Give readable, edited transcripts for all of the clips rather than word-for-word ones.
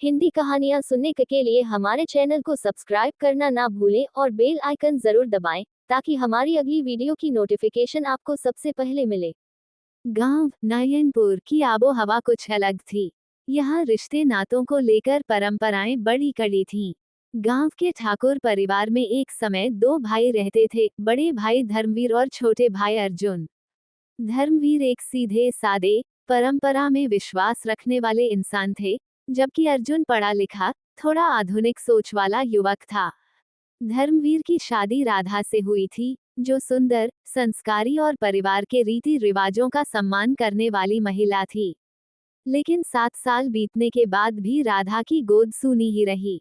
हिंदी कहानियाँ सुनने के लिए हमारे चैनल को सब्सक्राइब करना ना भूलें और बेल आइकन जरूर दबाएं ताकि हमारी अगली वीडियो की नोटिफिकेशन आपको सबसे पहले मिले। गांव नयनपुर की आबो हवा कुछ अलग थी। यहाँ रिश्ते नातों को लेकर परंपराएं बड़ी कड़ी थीं। गांव के ठाकुर परिवार में एक समय दो भाई रहते थे, बड़े भाई धर्मवीर और छोटे भाई अर्जुन। धर्मवीर एक सीधे सादे, परंपरा में विश्वास रखने वाले इंसान थे, जबकि अर्जुन पढ़ा लिखा, थोड़ा आधुनिक सोच वाला युवक था। धर्मवीर की शादी राधा से हुई थी, जो सुंदर, संस्कारी और परिवार के रीति रिवाजों का सम्मान करने वाली महिला थी। लेकिन 7 साल बीतने के बाद भी राधा की गोद सूनी ही रही।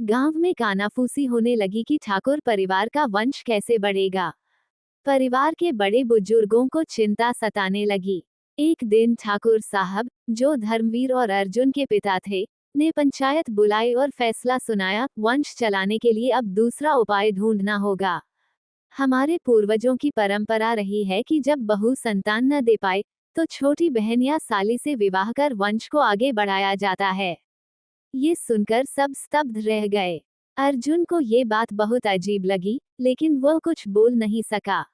गांव में कानाफूसी होने लगी कि ठाकुर परिवार का वंश कैसे बढ़ेगा। परिवार के बड़े बुजुर्गों को चिंता सताने लगी। एक दिन ठाकुर साहब, जो धर्मवीर और अर्जुन के पिता थे, ने पंचायत बुलाई और फैसला सुनाया, वंश चलाने के लिए अब दूसरा उपाय ढूंढना होगा। हमारे पूर्वजों की परंपरा रही है कि जब बहू संतान न दे पाए तो छोटी बहन या साली से विवाह कर वंश को आगे बढ़ाया जाता है। ये सुनकर सब स्तब्ध रह गए। अर्जुन को ये बात बहुत अजीब लगी, लेकिन वह कुछ बोल नहीं सका।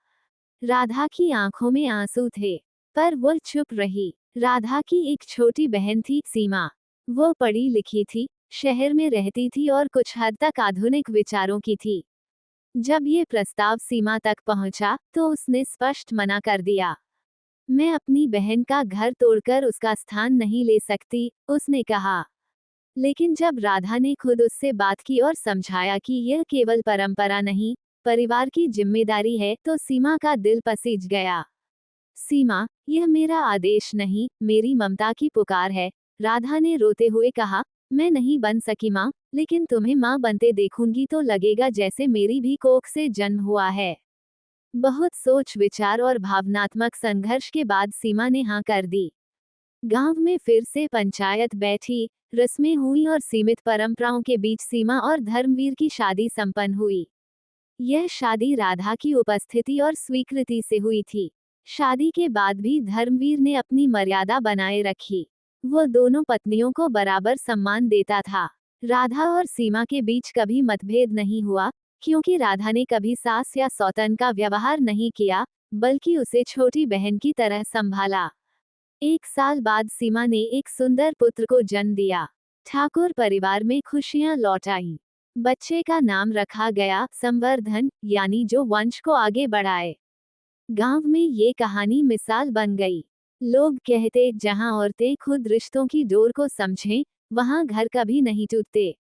राधा की आंखों में आंसू थे, पर वो चुप रही। राधा की एक छोटी बहन थी, सीमा। वो पढ़ी लिखी थी, शहर में रहती थी और कुछ हद तक आधुनिक विचारों की थी। जब ये प्रस्ताव सीमा तक पहुंचा, तो उसने स्पष्ट मना कर दिया। मैं अपनी बहन का घर तोड़कर उसका स्थान नहीं ले सकती, उसने कहा। लेकिन जब राधा ने खुद उससे बात की और समझाया कि यह केवल परंपरा नहीं, परिवार की जिम्मेदारी है, तो सीमा का दिल पसीज गया। सीमा, यह मेरा आदेश नहीं, मेरी ममता की पुकार है, राधा ने रोते हुए कहा। मैं नहीं बन सकी माँ, लेकिन तुम्हें माँ बनते देखूंगी तो लगेगा जैसे मेरी भी कोख से जन्म हुआ है। बहुत सोच विचार और भावनात्मक संघर्ष के बाद सीमा ने हाँ कर दी। गांव में फिर से पंचायत बैठी, रस्में हुई और सीमित परंपराओं के बीच सीमा और धर्मवीर की शादी संपन्न हुई। यह शादी राधा की उपस्थिति और स्वीकृति से हुई थी। शादी के बाद भी धर्मवीर ने अपनी मर्यादा बनाए रखी। वो दोनों पत्नियों को बराबर सम्मान देता था। राधा और सीमा के बीच कभी मतभेद नहीं हुआ, क्योंकि राधा ने कभी सास या सौतन का व्यवहार नहीं किया, बल्कि उसे छोटी बहन की तरह संभाला। 1 साल बाद सीमा ने एक सुंदर पुत्र को जन्म दिया। ठाकुर परिवार में खुशियां लौट आईं। बच्चे का नाम रखा गया संवर्धन, यानी जो वंश को आगे बढ़ाए। गांव में ये कहानी मिसाल बन गई। लोग कहते, जहां औरतें खुद रिश्तों की डोर को समझें, वहां घर कभी नहीं टूटते।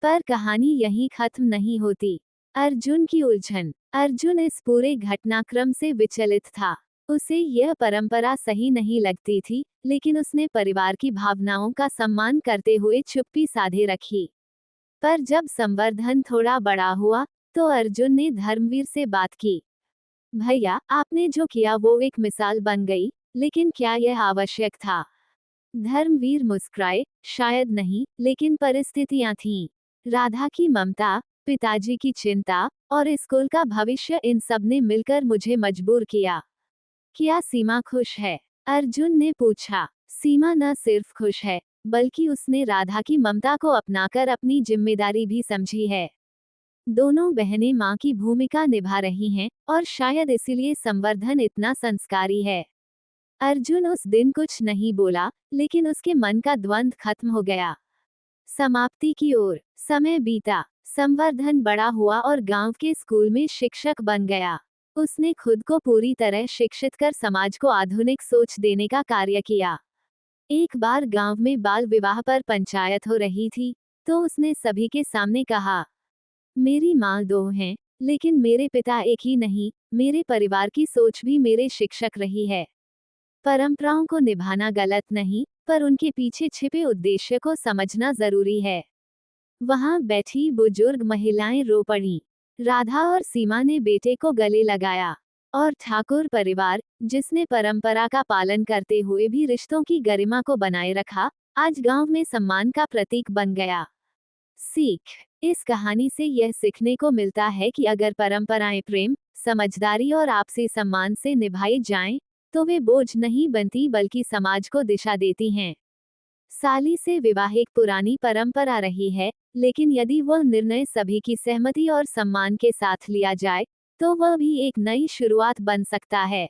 पर कहानी यहीं खत्म नहीं होती। अर्जुन की उलझन। अर्जुन इस पूरे घटनाक्रम से विचलित था। उसे यह परंपरा सही नहीं लगती थी, लेकिन उसने परिवार की भावनाओं का सम्मान करते हुए चुप्पी साधे रखी। पर जब संवर्धन थोड़ा बड़ा हुआ, तो अर्जुन ने धर्मवीर से बात की। भैया, आपने जो किया वो एक मिसाल बन गई, लेकिन क्या यह आवश्यक था? धर्मवीर मुस्कुराए, शायद नहीं, लेकिन परिस्थितियां थीं। राधा की ममता, पिताजी की चिंता और स्कूल का भविष्य, इन सब ने मिलकर मुझे मजबूर किया। क्या सीमा खुश है? अर्जुन ने पूछा। सीमा न सिर्फ खुश है, बल्कि उसने राधा की ममता को अपनाकर अपनी जिम्मेदारी भी समझी है। दोनों बहनें मां की भूमिका निभा रही हैं, और शायद इसीलिए संवर्धन इतना संस्कारी है। अर्जुन उस दिन कुछ नहीं बोला, लेकिन उसके मन का द्वंद्व खत्म हो गया। समाप्ति की ओर समय बीता। संवर्धन बड़ा हुआ और गांव के स्कूल में शिक्षक बन गया। उसने खुद को पूरी तरह शिक्षित कर समाज को आधुनिक सोच देने का कार्य किया। एक बार गांव में बाल विवाह पर पंचायत हो रही थी, तो उसने सभी के सामने कहा, मेरी माँ दो हैं, लेकिन मेरे पिता एक ही नहीं, मेरे परिवार की सोच भी मेरे शिक्षक रही है। परंपराओं को निभाना गलत नहीं, पर उनके पीछे छिपे उद्देश्य को समझना जरूरी है। वहां बैठी बुजुर्ग महिलाएं रो पड़ीं। राधा और सीमा ने बेटे को गले लगाया। और ठाकुर परिवार, जिसने परंपरा का पालन करते हुए भी रिश्तों की गरिमा को बनाए रखा, आज गांव में सम्मान का प्रतीक बन गया। सीख। इस कहानी से यह सीखने को मिलता है कि अगर परंपराएं प्रेम, समझदारी और आपसी सम्मान से निभाई जाएं, तो वे बोझ नहीं बनती, बल्कि समाज को दिशा देती हैं। साली से विवाह एक पुरानी परंपरा रही है, लेकिन यदि वह निर्णय सभी की सहमति और सम्मान के साथ लिया जाए, तो वह भी एक नई शुरुआत बन सकता है।